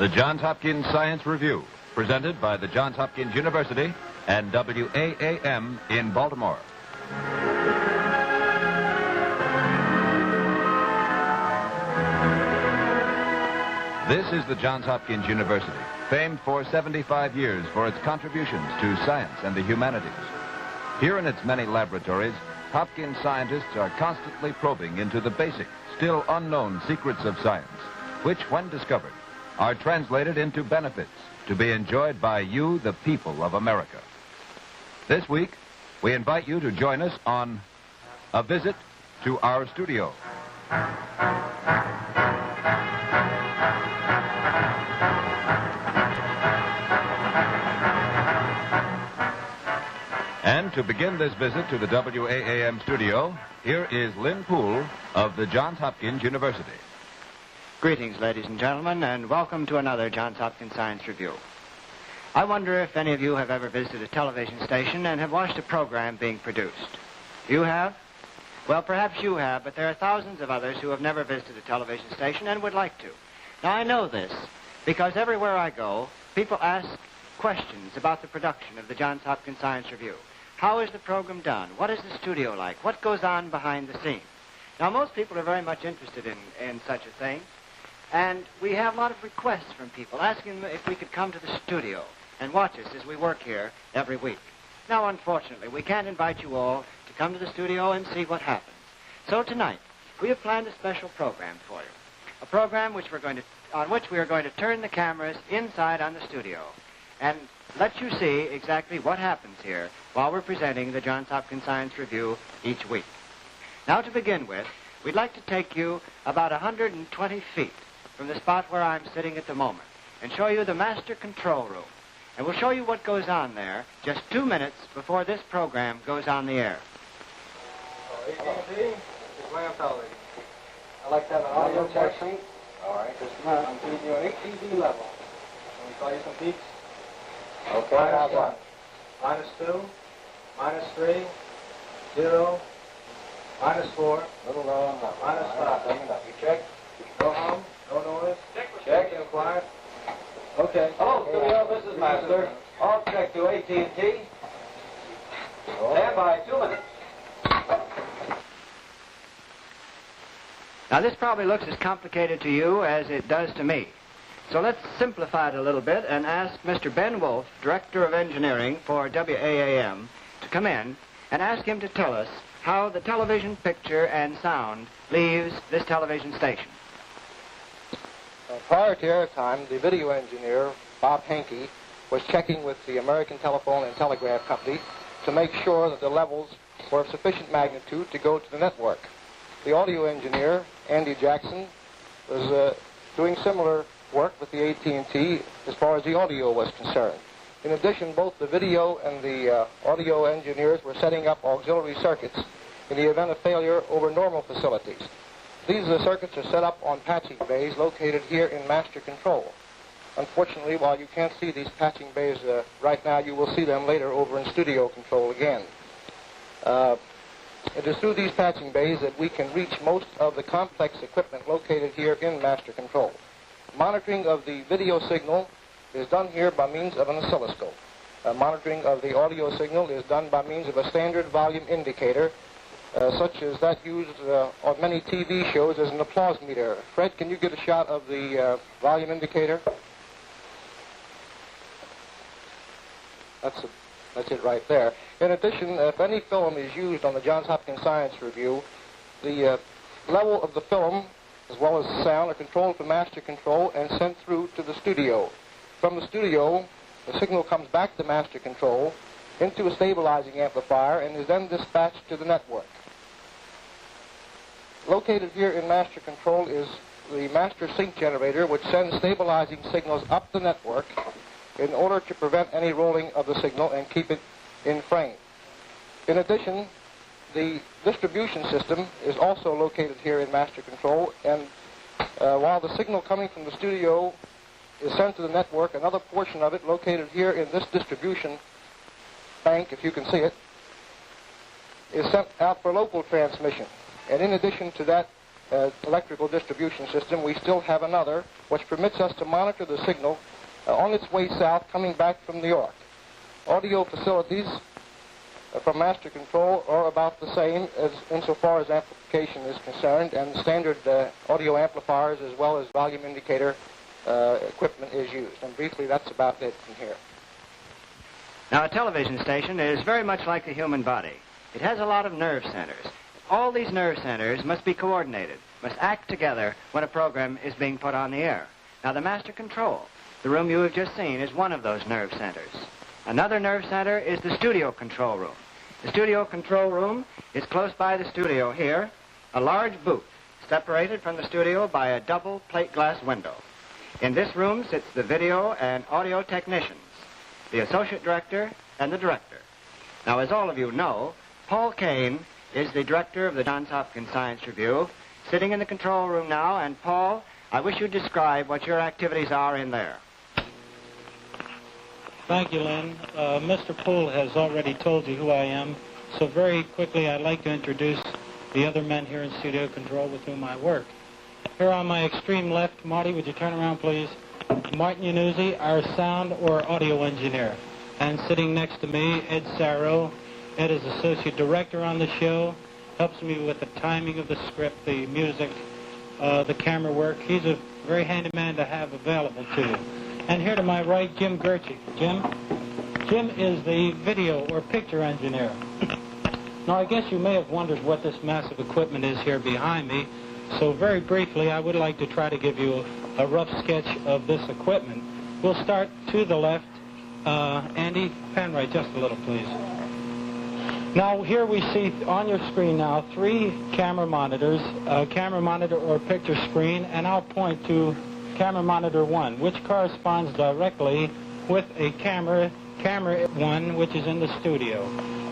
The Johns Hopkins Science Review, presented by the Johns Hopkins University and WAAM in Baltimore. This is the Johns Hopkins University, famed for 75 years for its contributions to science and the humanities. Here in its many laboratories, Hopkins scientists are constantly probing into the basic, still unknown secrets of science, which, when discovered, are translated into benefits to be enjoyed by you, the people of America. This week, we invite you to join us on a visit to our studio. And to begin this visit to the WAAM studio, here is Lynn Poole of the Johns Hopkins University. Greetings, ladies and gentlemen, and welcome to another Johns Hopkins Science Review. I wonder if any of you have ever visited a television station and have watched a program being produced. You have? Well, perhaps you have, but there are thousands of others who have never visited a television station and would like to. Now, I know this because everywhere I go, people ask questions about the production of the Johns Hopkins Science Review. How is the program done? What is the studio like? What goes on behind the scenes? Now, most people are very much interested in such a thing, and we have a lot of requests from people asking them if we could come to the studio and watch us as we work here every week. Now, unfortunately, we can't invite you all to come to the studio and see what happens. So tonight, we have planned a special program for you, a program on which we are going to turn the cameras inside on the studio and let you see exactly what happens here while we're presenting the Johns Hopkins Science Review each week. Now, to begin with, we'd like to take you about 120 feet from the spot where I'm sitting at the moment and show you the master control room. And we'll show you what goes on there just 2 minutes before this program goes on the air. AT&T, it's my television. I'd like to have an audio check sheet. All right, just a minute. I'm feeding you an HDD level. Can we call you some peaks? Okay. -1, -2, -3, 0, -4, little low on that. -5. You check? No hum? No noise? Check. You quiet? Okay. Oh, studio, this is Master. All check to AT&T. Stand by 2 minutes. Now, this probably looks as complicated to you as it does to me. So let's simplify it a little bit and ask Mr. Ben Wolf, Director of Engineering for WAAM, to come in and ask him to tell us how the television picture and sound leaves this television station. Prior to airtime, the video engineer, Bob Hankey, was checking with the American Telephone and Telegraph Company to make sure that the levels were of sufficient magnitude to go to the network. The audio engineer, Andy Jackson, was doing similar work with the AT&T as far as the audio was concerned. In addition, both the video and the audio engineers were setting up auxiliary circuits in the event of failure over normal facilities. These circuits are set up on patching bays located here in master control. Unfortunately, while you can't see these patching bays right now, you will see them later over in studio control again. It is through these patching bays that we can reach most of the complex equipment located here in master control. Monitoring of the video signal is done here by means of an oscilloscope. Monitoring of the audio signal is done by means of a standard volume indicator, such as that used on many TV shows as an applause meter. Fred, can you get a shot of the volume indicator? That's it right there. In addition, if any film is used on the Johns Hopkins Science Review, the level of the film as well as the sound are controlled from master control and sent through to the studio. From the studio, the signal comes back to master control into a stabilizing amplifier and is then dispatched to the network. Located here in master control is the master sync generator, which sends stabilizing signals up the network in order to prevent any rolling of the signal and keep it in frame. In addition, the distribution system is also located here in master control, and while the signal coming from the studio is sent to the network, another portion of it located here in this distribution bank, if you can see it, is sent out for local transmission. And in addition to that electrical distribution system, we still have another which permits us to monitor the signal on its way south coming back from New York. Audio facilities from master control are about the same as insofar as amplification is concerned, and standard audio amplifiers as well as volume indicator equipment is used. And briefly, that's about it from here. Now, a television station is very much like the human body. It has a lot of nerve centers. All these nerve centers must be coordinated, must act together when a program is being put on the air. Now, the master control, the room you have just seen, is one of those nerve centers. Another nerve center is the studio control room. The studio control room is close by the studio here, a large booth separated from the studio by a double plate glass window. In this room sits the video and audio technicians, the associate director, and the director. Now, as all of you know, Paul Kane is the director of the Johns Hopkins Science Review, sitting in the control room now. And, Paul, I wish you'd describe what your activities are in there. Thank you, Lynn. Mr. Poole has already told you who I am, so very quickly I'd like to introduce the other men here in studio control with whom I work. Here on my extreme left, Marty, would you turn around, please? Martin Yanuzzi, our sound or audio engineer. And sitting next to me, Ed Sarro. Ed is associate director on the show, helps me with the timing of the script, the music, the camera work. He's a very handy man to have available to you. And here to my right, Jim Gertchik. Jim is the video or picture engineer. Now, I guess you may have wondered what this massive equipment is here behind me. So very briefly, I would like to try to give you a rough sketch of this equipment. We'll start to the left. Andy, pan right just a little, please. Now, here we see on your screen now 3 camera monitors, a camera monitor or picture screen, and I'll point to camera monitor 1, which corresponds directly with a camera 1, which is in the studio.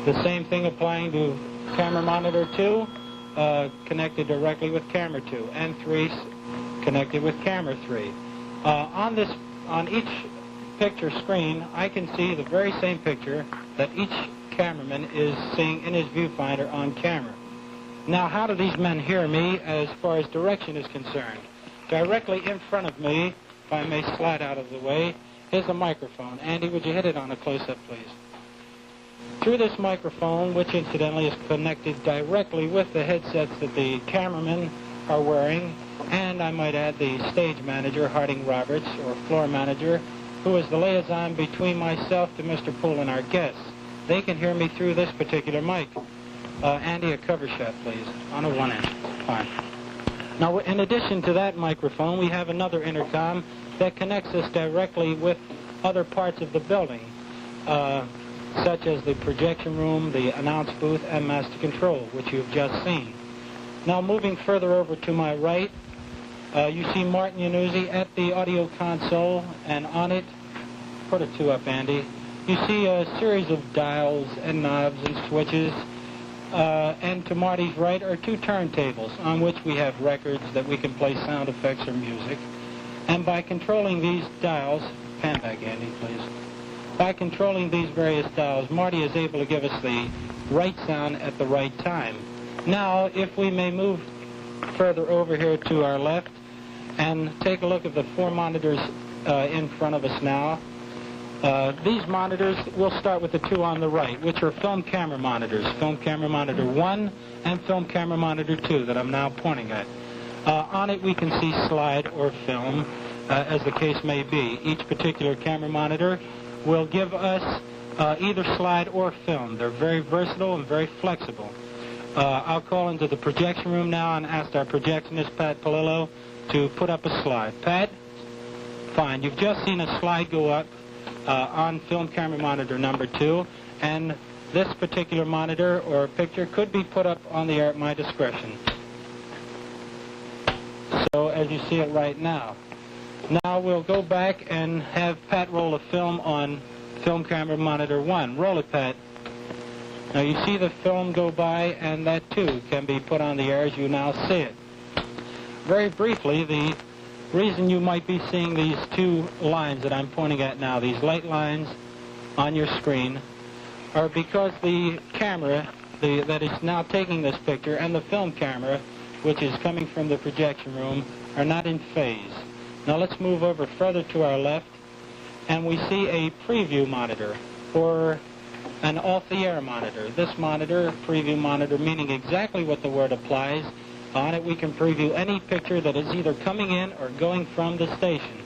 The same thing applying to camera monitor 2, connected directly with camera 2, and 3 connected with camera 3. On each picture screen, I can see the very same picture that each cameraman is seeing in his viewfinder on camera. Now, how do these men hear me as far as direction is concerned? Directly in front of me, if I may slide out of the way, is a microphone. Andy, would you hit it on a close-up, please? Through this microphone, which incidentally is connected directly with the headsets that the cameramen are wearing, and I might add the stage manager, Harding Roberts, or floor manager, who is the liaison between myself to Mr. Poole and our guests. They can hear me through this particular mic. Andy, a cover shot, please, on a 1-inch. Fine. Now, in addition to that microphone, we have another intercom that connects us directly with other parts of the building, such as the projection room, the announce booth, and master control, which you've just seen. Now, moving further over to my right, you see Martin Yanuzzi at the audio console, and on it, put a 2 up, Andy, you see a series of dials and knobs and switches, and to Marty's right are 2 turntables on which we have records that we can play sound effects or music. And by controlling these dials, pan back, Andy, please. By controlling these various dials, Marty is able to give us the right sound at the right time. Now, if we may move further over here to our left and take a look at the 4 monitors in front of us now. These monitors, we'll start with the 2 on the right, which are film camera monitors, film camera monitor 1 and film camera monitor 2 that I'm now pointing at. On it we can see slide or film, as the case may be. Each particular camera monitor will give us either slide or film. They're very versatile and very flexible. I'll call into the projection room now and ask our projectionist, Pat Palillo, to put up a slide. Pat? Fine. You've just seen a slide go up on film camera monitor number 2, and this particular monitor or picture could be put up on the air at my discretion. So as you see it right now. Now we'll go back and have Pat roll a film on film camera monitor 1. Roll it, Pat. Now you see the film go by, and that too can be put on the air as you now see it. Very briefly, the reason you might be seeing these 2 lines that I'm pointing at now, these light lines on your screen, are because the camera that is now taking this picture and the film camera which is coming from the projection room, are not in phase. Now let's move over further to our left, and we see a preview monitor, or an off-the-air monitor. This monitor, preview monitor, meaning exactly what the word applies. On it we can preview any picture that is either coming in or going from the station.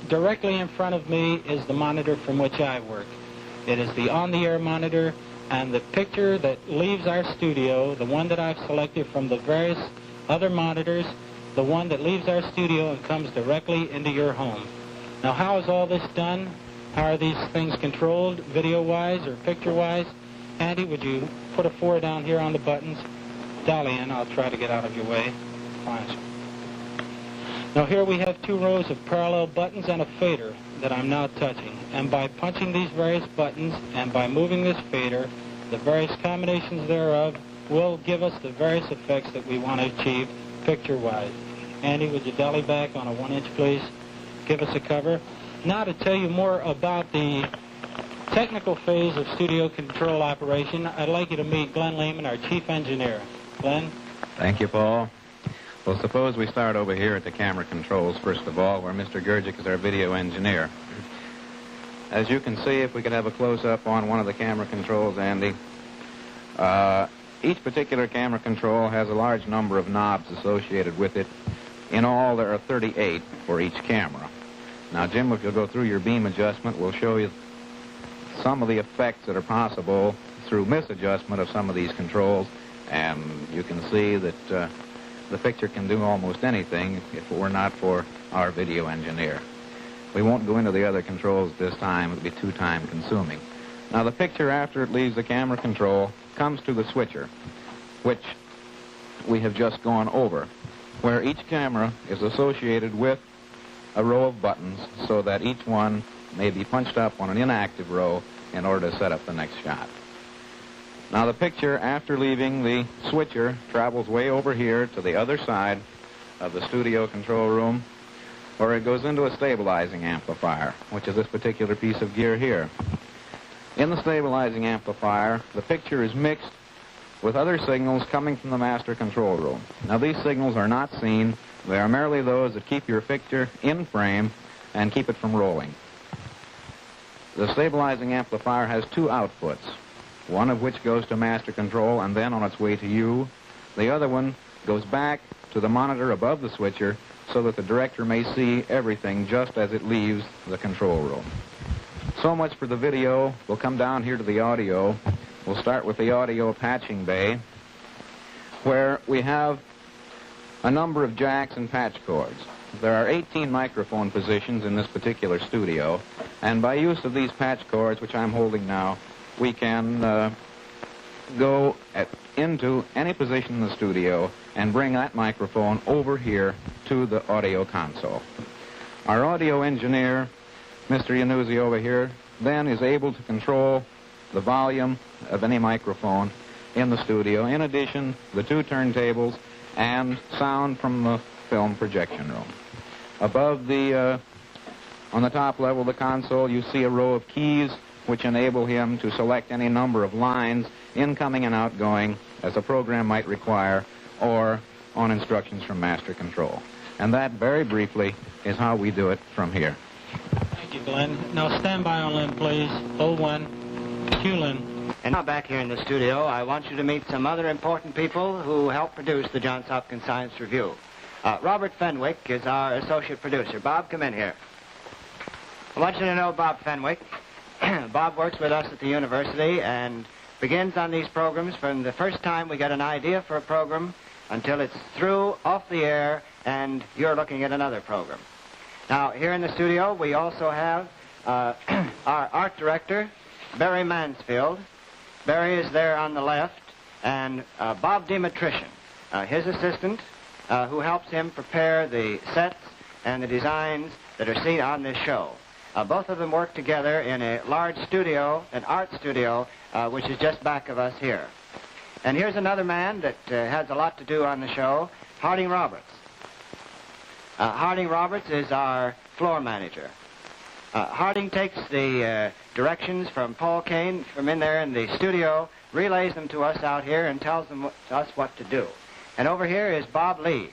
Directly in front of me is the monitor from which I work. It is the on-the-air monitor, and the picture that leaves our studio, the one that I've selected from the various other monitors, the one that leaves our studio and comes directly into your home. Now, how is all this done? How are these things controlled, video-wise or picture-wise? Andy, would you put a 4 down here on the buttons? Dolly in, I'll try to get out of your way. Fine. Now here we have 2 rows of parallel buttons and a fader that I'm now touching. And by punching these various buttons and by moving this fader, the various combinations thereof will give us the various effects that we want to achieve picture-wise. Andy, would you dolly back on a 1-inch, please? Give us a cover. Now to tell you more about the technical phase of studio control operation, I'd like you to meet Glenn Lehman, our chief engineer. Glenn? Thank you, Paul. Well, suppose we start over here at the camera controls, first of all, where Mr. Gurgic is our video engineer. As you can see, if we could have a close-up on one of the camera controls, Andy, each particular camera control has a large number of knobs associated with it. In all, there are 38 for each camera. Now, Jim, if you'll go through your beam adjustment, we'll show you some of the effects that are possible through misadjustment of some of these controls, and you can see that the picture can do almost anything if it were not for our video engineer. We won't go into the other controls this time. It'll be too time-consuming. Now, the picture, after it leaves the camera control, comes to the switcher, which we have just gone over, where each camera is associated with a row of buttons so that each one may be punched up on an inactive row in order to set up the next shot. Now, the picture, after leaving the switcher, travels way over here to the other side of the studio control room, where it goes into a stabilizing amplifier, which is this particular piece of gear here. In the stabilizing amplifier, the picture is mixed with other signals coming from the master control room. Now, these signals are not seen. They are merely those that keep your picture in frame and keep it from rolling. The stabilizing amplifier has 2 outputs, one of which goes to master control and then on its way to you. The other one goes back to the monitor above the switcher so that the director may see everything just as it leaves the control room. So much for the video. We'll come down here to the audio. We'll start with the audio patching bay, where we have a number of jacks and patch cords. There are 18 microphone positions in this particular studio, and by use of these patch cords, which I'm holding now, we can go into any position in the studio and bring that microphone over here to the audio console. Our audio engineer, Mr. Yanuzzi over here, then is able to control the volume of any microphone in the studio. In addition, the 2 turntables and sound from the film projection room. Above the, on the top level of the console, you see a row of keys which enable him to select any number of lines, incoming and outgoing, as a program might require, or on instructions from master control. And that, very briefly, is how we do it from here. Thank you, Glenn. Now stand by on Lynn, please. Hold 1. Cue Lynn. And now back here in the studio, I want you to meet some other important people who helped produce the Johns Hopkins Science Review. Robert Fenwick is our associate producer. Bob, come in here. I want you to know Bob Fenwick. Bob works with us at the university and begins on these programs from the first time we get an idea for a program until it's through, off the air, and you're looking at another program. Now, here in the studio, we also have our art director, Barry Mansfield. Barry is there on the left, and Bob Dimitrition, his assistant, who helps him prepare the sets and the designs that are seen on this show. Both of them work together in a large studio, an art studio, which is just back of us here. And here's another man that has a lot to do on the show, Harding Roberts. Harding Roberts is our floor manager. Harding takes the directions from Paul Kane from in there in the studio, relays them to us out here, and tells us what to do. And over here is Bob Lee.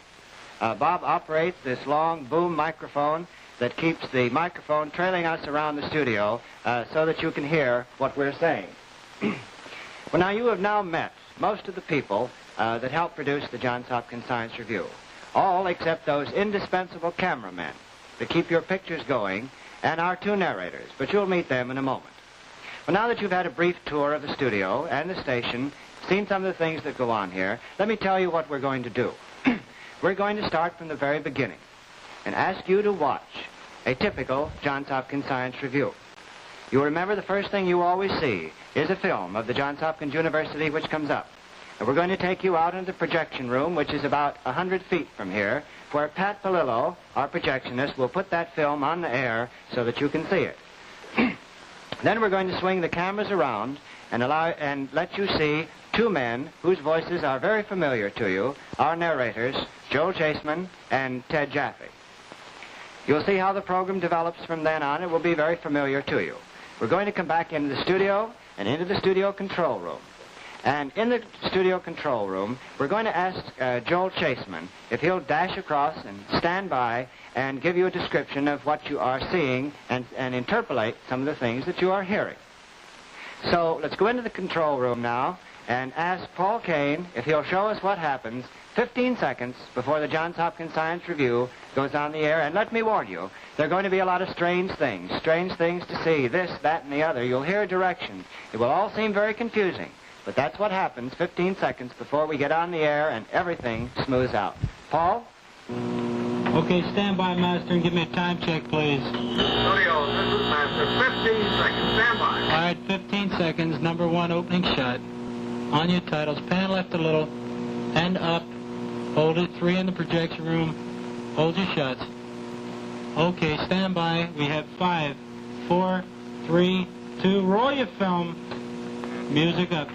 Bob operates this long boom microphone that keeps the microphone trailing us around the studio so that you can hear what we're saying. Well, now, you have now met most of the people that helped produce the Johns Hopkins Science Review. All except those indispensable cameramen to keep your pictures going, and our two narrators, but you'll meet them in a moment. Well, now that you've had a brief tour of the studio and the station, seen some of the things that go on here, let me tell you what we're going to do. We're going to start from the very beginning and ask you to watch a typical Johns Hopkins Science Review. You'll remember the first thing you always see is a film of the Johns Hopkins University which comes up. And we're going to take you out into the projection room, which is about 100 feet from here, where Pat Palillo, our projectionist, will put that film on the air so that you can see it. Then we're going to swing the cameras around and let you see two men whose voices are very familiar to you, our narrators, Joel Chaseman and Ted Jaffe. You'll see how the program develops from then on. It will be very familiar to you. We're going to come back into the studio and into the studio control room. And in the studio control room, we're going to ask Joel Chaseman if he'll dash across and stand by and give you a description of what you are seeing and interpolate some of the things that you are hearing. So let's go into the control room now and ask Paul Kane if he'll show us what happens 15 seconds before the Johns Hopkins Science Review goes on the air. And let me warn you, there are going to be a lot of strange things to see, this, that, and the other. You'll hear directions. It will all seem very confusing. But that's what happens 15 seconds before we get on the air and everything smooths out. Paul? Okay, stand by, Master, and give me a time check, please. Studio, this is Master. 15 seconds. Stand by. All right, 15 seconds. Number one, opening shot. On your titles, pan left a little, and up. Hold it. 3 in the projection room. Hold your shots. Okay, stand by. We have 5, 4, 3, 2. Roll your film. Music up.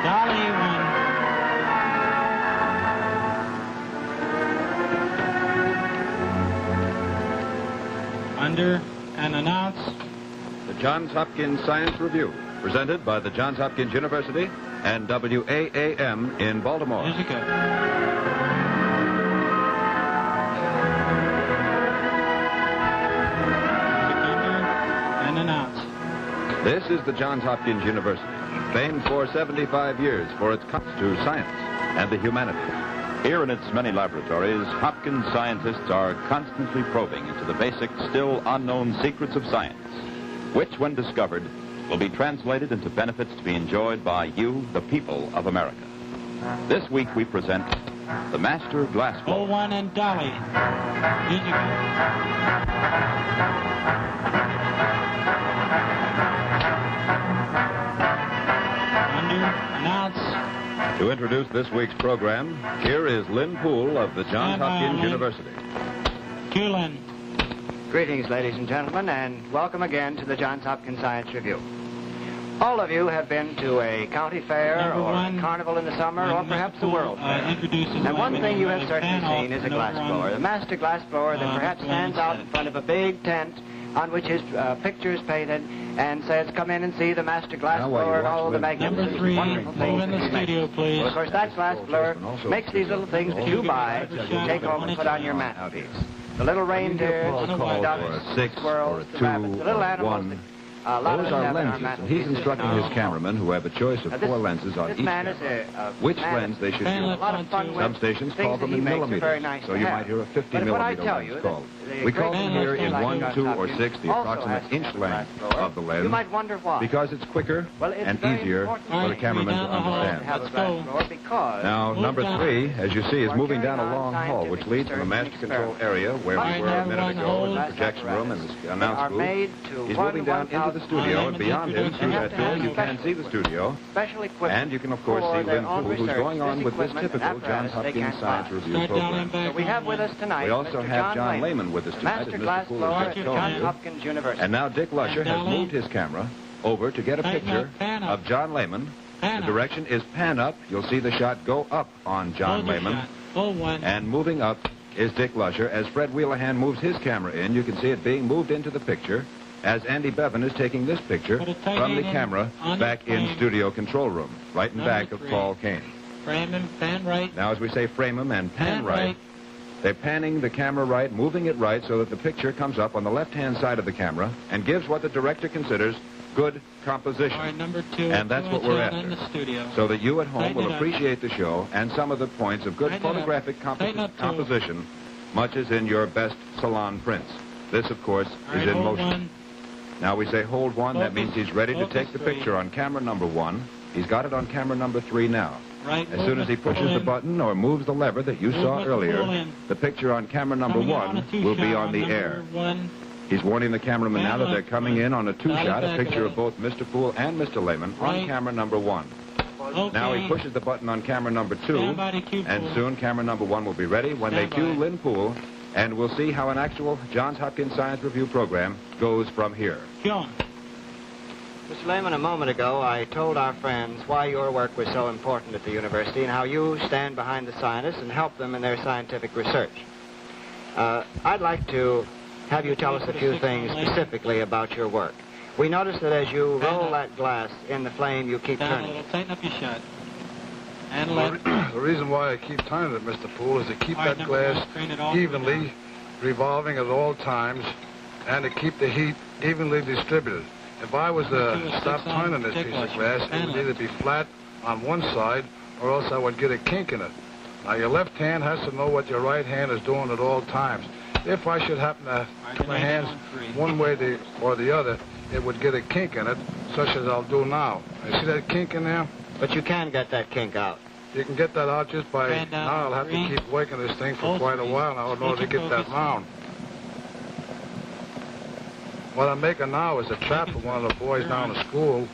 Dolly won. Under and announce. The Johns Hopkins Science Review, presented by the Johns Hopkins University and WAAM in Baltimore. Music up. This is the Johns Hopkins University, famed for 75 years for its cuts to science and the humanities. Here in its many laboratories, Hopkins scientists are constantly probing into the basic, still unknown secrets of science, which, when discovered, will be translated into benefits to be enjoyed by you, the people of America. This week we present the Master Glassblower. 01 and Dolly. Music Announce. To introduce this week's program, here is Lynn Poole of the Johns Hopkins University. Cue Lynn. Greetings, ladies and gentlemen, and welcome again to the Johns Hopkins Science Review. All of you have been to a county fair or a carnival in the summer or perhaps the World Fair. And one thing you have certainly seen is a glassblower. The master glassblower that perhaps stands out in front of a big tent on which his picture is painted and says, "Come in and see the master glassblower and all the magnificent, wonderful things in the studio, please. Well, of course, that glassblower makes these little things that you buy, you take home and put on your mantelpiece. The little reindeers, the ducks, squirrels, the rabbits, the little animals that Those are lenses, and he's instructing his cameramen, who have a choice of 4 lenses on each camera, which lens they should use. Some stations call them in millimeters, so you might hear a 50-millimeter lens called. We call them here in 1, 2, or 6 the approximate inch length of the lens, because it's quicker and easier for the cameraman to understand. Now, number 3, as you see, is moving down a long hall, which leads from the master control area, where we were a minute ago, in the projection room and the announce booth. He's moving down into the studio, and beyond him, through that door, you can see the studio. And you can, of course, see Lynn Poole, who's going on with this typical Johns Hopkins Science Review program. We have with us tonight, we also have John Lehman with us tonight, as Mr. Poole has just told you. And now Dick Lusher has moved his camera over to get a picture of John Lehman. The direction is pan up. You'll see the shot go up on John Lehman. And moving up is Dick Lusher. As Fred Wheelahan moves his camera in, you can see it being moved into the picture. as Andy Bevan is taking this picture Put a from the titanium camera on back the in frame. studio control room, right in Number back of 3. Paul Kane. Frame him, pan right. Now, as we say frame him and pan Pan right, right. they're panning the camera right, moving it right so that the picture comes up on the left-hand side of the camera and gives what the director considers good composition. All right, number 2. And that's what 2-inch we're out after. in the studio. So that you at home Tighten will it up. appreciate the show and some of the points of good Tighten it up. photographic Tighten up, too. composition, much as in your best salon prints. This, of course, All right, is in hold motion. one. Now we say hold one. That Focus. means he's ready to Focus take the 3. picture on camera number 1. He's got it on camera number 3 now. Right. As soon as he pushes the button or moves the lever that you saw Movement to earlier, pull in. the picture on camera number Coming in on 1 a two will be shot on the number air. 1. He's warning the cameraman now that they're coming in on a two-shot, a Dolly back picture of of both Mr. Poole and Mr. Lehman on Right. camera number 1. Okay. Now he pushes the button on camera number 2, Stand by to cue and Poole. soon camera number 1 will be ready when Stand they cue by. Lynn Poole, and we'll see how an actual Johns Hopkins Science Review program goes from here. Cue on. Mr. Lehman, a moment ago, I told our friends why your work was so important at the university and how you stand behind the scientists and help them in their scientific research. I'd like to have you tell us a few things specifically about your work. We notice that as you roll that glass in the flame, you keep Down a turning little. it. Tighten up your shot. And Well, left. the reason why I keep turning it, Mr. Poole, is to keep All right, that number 1, glass strain it all the way evenly down. revolving at all times and to keep the heat evenly distributed. If I was Number 2 to is stop 6 on turning this tick piece of washer. glass, it Pan would left. either be flat on one side or else I would get a kink in it. Now, your left hand has to know what your right hand is doing at all times. If I should happen to put my hands one way or the other, it would get a kink in it, such as I'll do now. You see that kink in there? But you can get that kink out. You can get that out just by, Stand down, now I'll have to green. keep working this thing for Hold quite a green. while now in order to Switch get and that focus. round. What I'm making now is a trap for one of the boys down at school.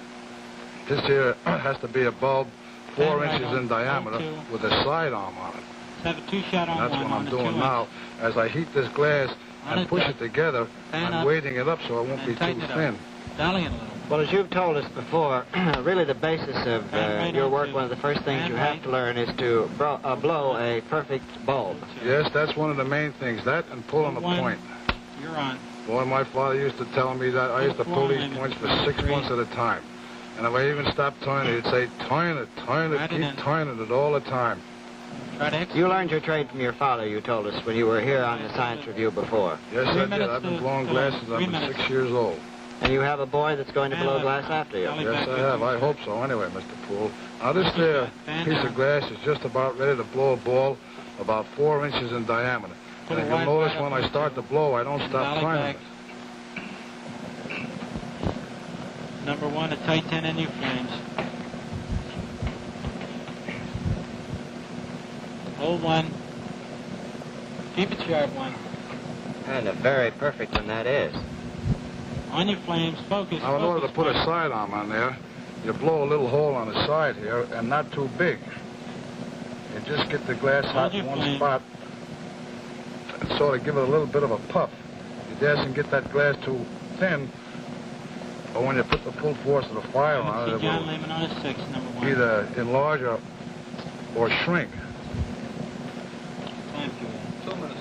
This here has to be a bulb 4 Stand right inches on. in diameter Hold 2. with a sidearm on it. Let's have a 2-shot on And that's 1 what on I'm the doing 2-inch. now. As I heat this glass On and it, push Doug. it together, Fan I'm up. weighting it up so it won't And be too tighten it up. thin. Dolly in a little. Well, as you've told us before, really the basis of Pan right your on work, to one of the first things pan you have right. to learn is to blow a perfect bulb. Yes, that's one of the main things. That and pulling a 1. point. You're on. Boy, my father used to tell me that I used to pull these points for 6 months at a time. And if I even stopped turning it, he'd say, turn it, Right in. keep turning it all the time. Try to execute. You learned your trade from your father, you told us, when you were here on the Science Review before. Yes, 3 I did. minutes I've been to- blowing to glasses since 3 I've been minutes. 6 years old. And you have a boy that's going to Fan blow left. glass after you. Dolly Yes, back I with have. you. I hope so. Anyway, Mr. Poole. Now, this there Fan piece down. of glass is just about ready to blow a ball about 4 inches in diameter. Put And a if you'll wide notice right when up I on start the to blow, I don't And stop dolly turning back. it. Number 1, a tight 10 in your flames. Hold 1. Keep it sharp 1. And a very perfect one that is. On your flames, focus. Now, in order to focus, put a focus. sidearm on there, you blow a little hole on the side here, and not too big. You just get the glass hot in one spot and sort of give it a little bit of a puff. You dasn't get that glass too thin, but when you put the full force of the fire on it, See it John will Lehman on his 6, number 1. either enlarge or shrink. Time period.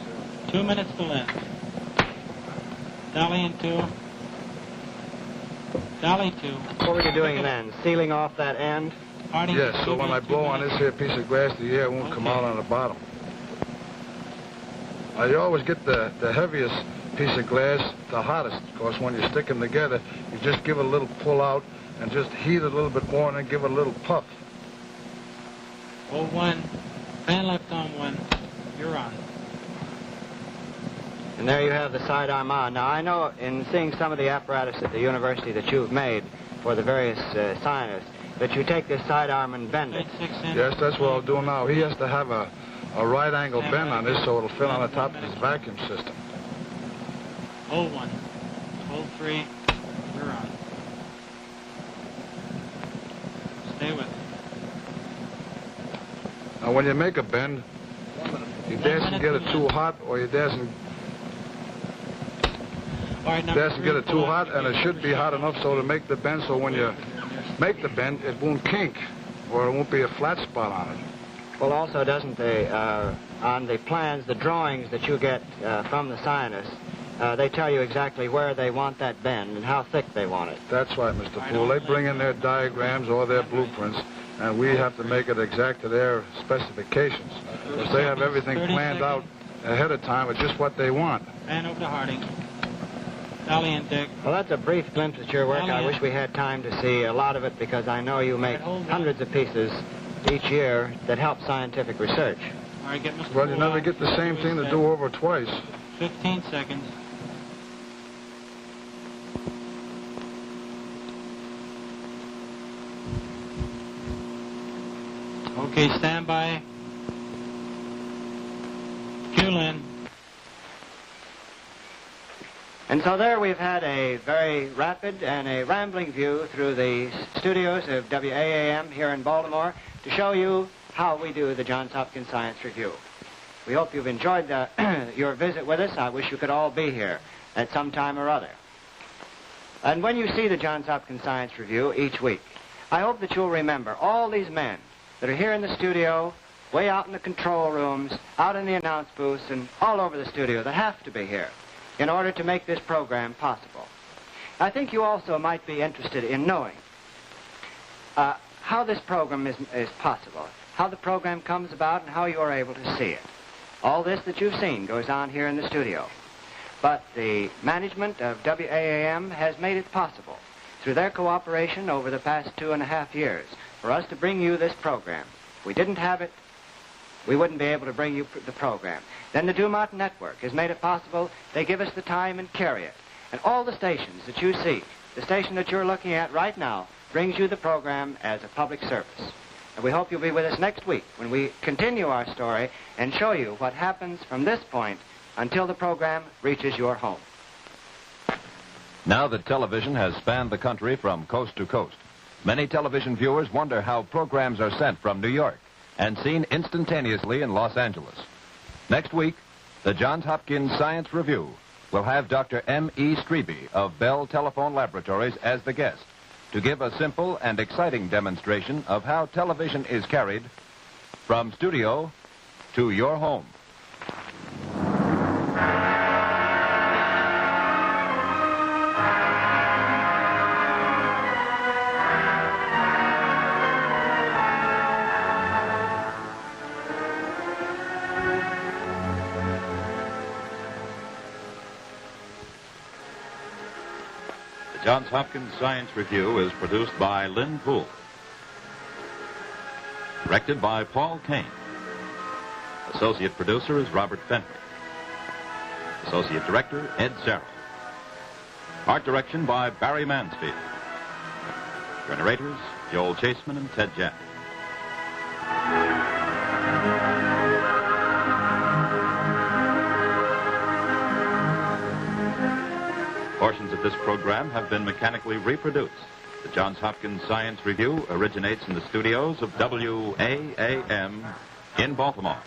2 minutes to left. Dolly in 2. Dolly 2. What were you doing then? Sealing off that end? Harding, Yes, so 2 when I minutes, blow 2 on this minutes. here piece of glass, the air won't come out on the bottom. Now, you always get the heaviest piece of glass, the hottest. Of course, when you stick them together, you just give it a little pull out and just heat it a little bit more and then give it a little puff. Hold 1. Fan left on 1. You're on. And there you have the sidearm on. Now, I know in seeing some of the apparatus at the university that you've made for the various scientists, that you take this sidearm and bend it. Tight 6 in. Yes, that's what I'll do now. He has to have a right angle bend on this so it'll fit on the top of his vacuum system. Hold 1. Hold 3. You're on. Stay with it. Now, when you make a bend, you dasn't get it too hot or you dasn't All right, number doesn't 3, get it pull too out hot, the and it gear should for be hot shot. enough so to make the bend so when you make the bend, it won't kink, or it won't be a flat spot on it. Well, also, doesn't the, on the plans, the drawings that you get from the scientists, they tell you exactly where they want that bend and how thick they want it. That's right, Mr. Poole. They bring in their diagrams or their blueprints, and we have to make it exact to their specifications. Because they have everything planned out ahead of time with just what they want. And over to Harding. Ellie and Dick. Well, that's a brief glimpse at your work. I wish we had time to see a lot of it because I know you make hundreds of pieces each year that help scientific research. All right, get Mr. Well, you Poole never out. get the same thing to do over twice. 15 seconds. Okay, stand by. Cue in. And so there we've had a very rapid and a rambling view through the studios of WAAM here in Baltimore to show you how we do the Johns Hopkins Science Review. We hope you've enjoyed your visit with us. I wish you could all be here at some time or other. And when you see the Johns Hopkins Science Review each week, I hope that you'll remember all these men that are here in the studio, way out in the control rooms, out in the announce booths, and all over the studio that have to be here in order to make this program possible. I think you also might be interested in knowing how this program is possible, how the program comes about, and how you are able to see it. All this that you've seen goes on here in the studio. But the management of WAAM has made it possible, through their cooperation over the past 2.5 years, for us to bring you this program. If we didn't have it, we wouldn't be able to bring you the program. Then the Dumont Network has made it possible. They give us the time and carry it. And all the stations that you see, the station that you're looking at right now, brings you the program as a public service. And we hope you'll be with us next week when we continue our story and show you what happens from this point until the program reaches your home. Now that television has spanned the country from coast to coast, many television viewers wonder how programs are sent from New York and seen instantaneously in Los Angeles. Next week, the Johns Hopkins Science Review will have Dr. M.E. Strebe of Bell Telephone Laboratories as the guest to give a simple and exciting demonstration of how television is carried from studio to your home. The Johns Hopkins Science Review is produced by Lynn Poole. Directed by Paul Kane. Associate producer is Robert Fenwick. Associate director, Ed Serrell. Art direction by Barry Mansfield. Your narrators, Joel Chaseman and Ted Jack. Portions of this program have been mechanically reproduced. The Johns Hopkins Science Review originates in the studios of WAAM in Baltimore.